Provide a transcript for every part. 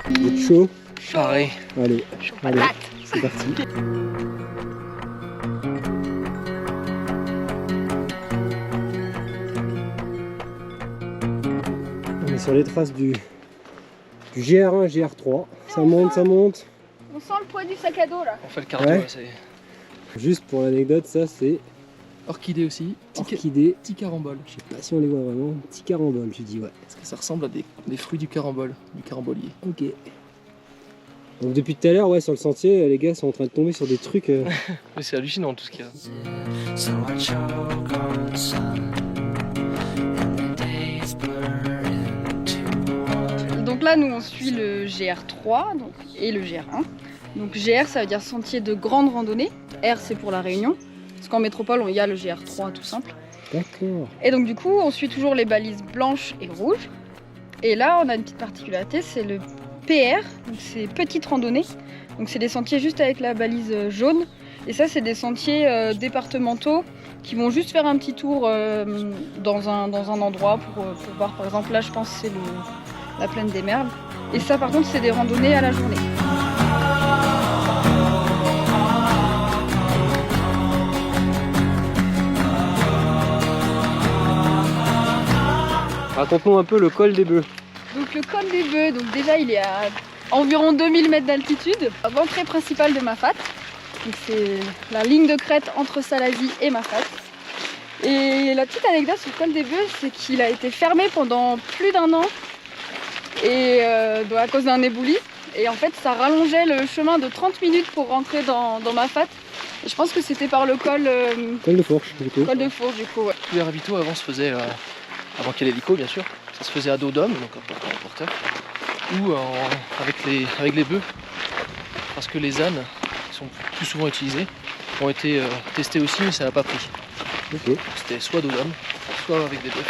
Vous êtes chaud? Pareil. Allez, c'est parti. On est sur les traces du GR1, GR3. Ça monte, ça monte. On sent le poids du sac à dos là. On fait le cardio, Ouais. là, ça y est. Juste pour l'anecdote, ça c'est Orchidée aussi. orchidée. Petit carambole. Je sais pas si on les voit vraiment. Petit carambole, tu dis ouais. Parce que ça ressemble à des fruits du carambole, du carambolier. Ok. Donc depuis tout à l'heure, ouais, sur le sentier, les gars sont en train de tomber sur des trucs. Mais c'est hallucinant tout ce qu'il y a. So I choke on the sun, and the days blur into one. Donc là, nous on suit le GR3 donc, et le GR1. Donc GR, ça veut dire sentier de grande randonnée. R, c'est pour la Réunion. Parce qu'en métropole, il y a le GR3 tout simple. D'accord. Et donc du coup, on suit toujours les balises blanches et rouges. Et là, on a une petite particularité, c'est le PR, donc c'est petite randonnée. Donc c'est des sentiers juste avec la balise jaune. Et ça, c'est des sentiers départementaux qui vont juste faire un petit tour dans un endroit pour voir. Par exemple, là, je pense que c'est la plaine des Merles. Et ça, par contre, c'est des randonnées à la journée. Raconte-nous un peu le col des bœufs. Donc le col des Bœufs, donc déjà il est à environ 2000 mètres d'altitude. L'entrée principale de Mafate, donc c'est la ligne de crête entre Salazie et Mafate. Et la petite anecdote sur le col des Bœufs, c'est qu'il a été fermé pendant plus d'1 an et à cause d'un éboulis. Et en fait ça rallongeait le chemin de 30 minutes pour rentrer dans Mafate. Et je pense que c'était par le col, Col de Fourche, du coup. col de Fourche du coup. Ouais. Tous les ravitaux avant se faisaient, avant qu'il y ait l'hélico bien sûr, ça se faisait à dos d'homme, donc en porteur, ou avec les bœufs, parce que les ânes, qui sont plus souvent utilisés, ont été testés aussi, mais ça n'a pas pris. Ok. C'était soit dos d'homme, soit avec des bœufs.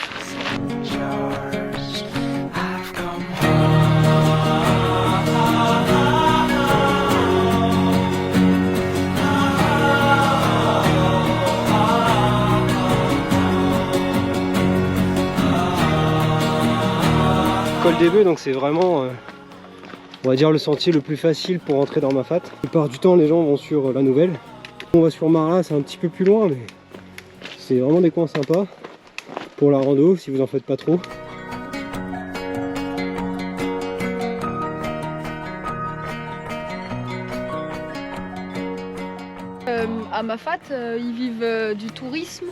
Yours, I've come Col des bœufs, donc c'est vraiment, on va dire, le sentier le plus facile pour entrer dans Mafate. La plupart du temps, les gens vont sur la Nouvelle. On va sur Marla, c'est un petit peu plus loin, mais c'est vraiment des coins sympas pour la rando, si vous en faites pas trop. À Mafate, ils vivent du tourisme,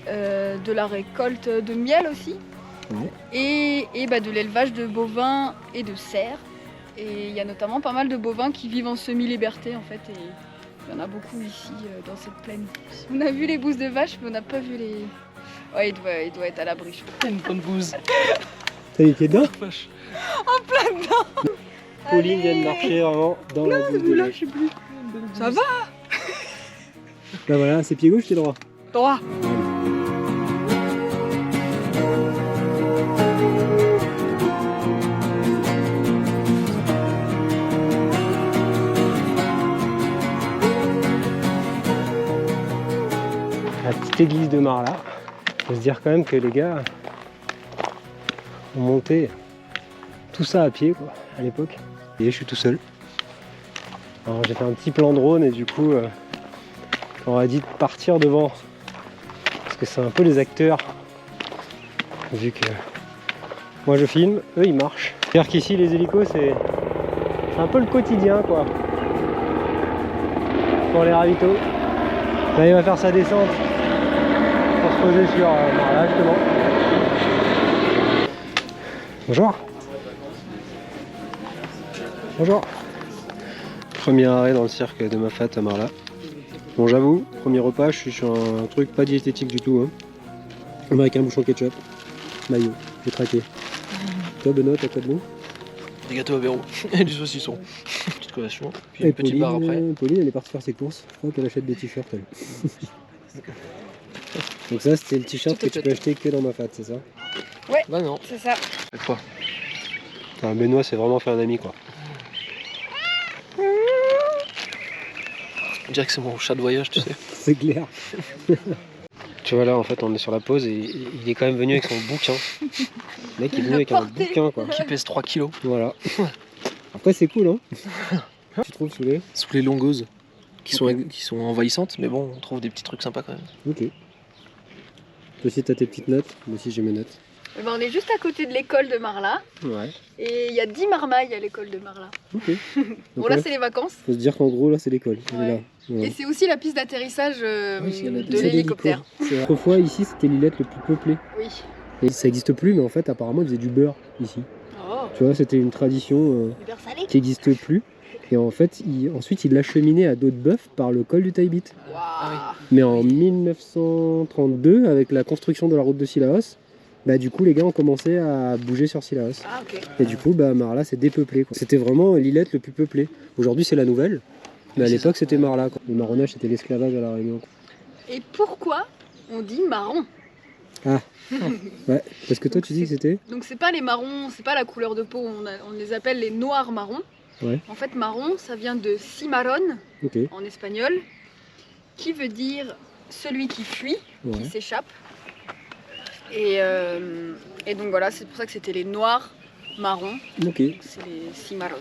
de la récolte de miel aussi, Ouais. et de l'élevage de bovins et de cerfs. Et il y a notamment pas mal de bovins qui vivent en semi-liberté en fait, et il y en a beaucoup ici dans cette plaine. On a vu les bouses de vache, mais on n'a pas vu les... Ouais, il doit être à l'abri, je crois. Une bonne bouse. T'as les pieds dedans? Vache. Pauline vient de marcher vraiment dans la bouse de vache. plus. Ça va? Bah voilà, c'est pied gauche, pied droit. Droit. La petite église de Marla. Faut se dire quand même que les gars ont monté tout ça à pied quoi, à l'époque. Et je suis tout seul. Alors j'ai fait un petit plan drone et du coup on a dit de partir devant. Parce que c'est un peu les acteurs. Vu que moi je filme, eux ils marchent. C'est-à-dire qu'ici les hélicos c'est un peu le quotidien quoi. Pour les ravitaux. Là il va faire sa descente. Pour se poser sur Marla justement. Bonjour. Bonjour. Premier arrêt dans le cirque de Mafate à Marla. Bon j'avoue, premier repas, je suis sur un truc pas diététique du tout. Hein. Avec un bouchon ketchup. Maillot, j'ai traqué. Toi Benoît, t'as quoi de bon? Des gâteaux à verrou et du saucisson. Petite collation, puis Et une petite barre après. Pauline elle est partie faire ses courses. Je crois qu'elle achète des t-shirts elle. Donc ça c'était le t-shirt que tu peux acheter que dans Mafate, c'est ça? Bah non. C'est ça. Chaque fois. Putain, Benoît c'est vraiment fait un ami quoi. On dirait que c'est mon chat de voyage, tu sais. C'est clair. Tu vois là en fait on est sur la pause et il est quand même venu avec son bouquin. Le mec est venu avec un bouquin quoi. Qui pèse 3 kilos. Voilà. Après, c'est cool, hein. Tu trouves sous les... Sous les longoses qui sont envahissantes, mais bon, on trouve des petits trucs sympas quand même. Ok. Toi aussi, t'as tes petites notes. Moi aussi, j'ai mes notes. Eh ben, on est juste à côté de l'école de Marla. Ouais. Et il y a 10 marmailles à l'école de Marla. Ok. Bon, Donc là, là, c'est les vacances. faut se dire qu'en gros, là, c'est l'école. Elle est Ouais. là. Ouais. Et c'est aussi la piste d'atterrissage Oui, c'est la de piste l'hélicoptère. C'est autrefois, ici, c'était l'îlette le plus peuplé. Oui. Et ça n'existe plus, mais en fait, apparemment, ils faisaient du beurre ici. Oh, Tu vois, c'était une tradition du beurre salé. qui n'existe plus. Et en fait, ensuite, ils l'achemiнаient à dos de bœuf par le col du Taibit. Waouh. Mais en 1932, avec la construction de la route de Sillaos, bah, du coup, les gars ont commencé à bouger sur Sillaos. Ah, ok. Et du coup, bah, Marla s'est dépeuplé, quoi. C'était vraiment l'îlette le plus peuplé. Aujourd'hui, c'est la nouvelle. Mais à C'est l'époque, ça. c'était Marla, quoi. Le marronnage, c'était l'esclavage à la Réunion, quoi. Et pourquoi on dit marron? Ouais, parce que toi, tu dis que c'était... Donc c'est pas les marrons, c'est pas la couleur de peau, on les appelle les noirs marrons. Ouais. En fait, marron, ça vient de cimarron Ok, en espagnol, qui veut dire celui qui fuit, ouais. qui s'échappe. Et donc voilà, c'est pour ça que c'était les noirs marrons, Ok. c'est les cimarron.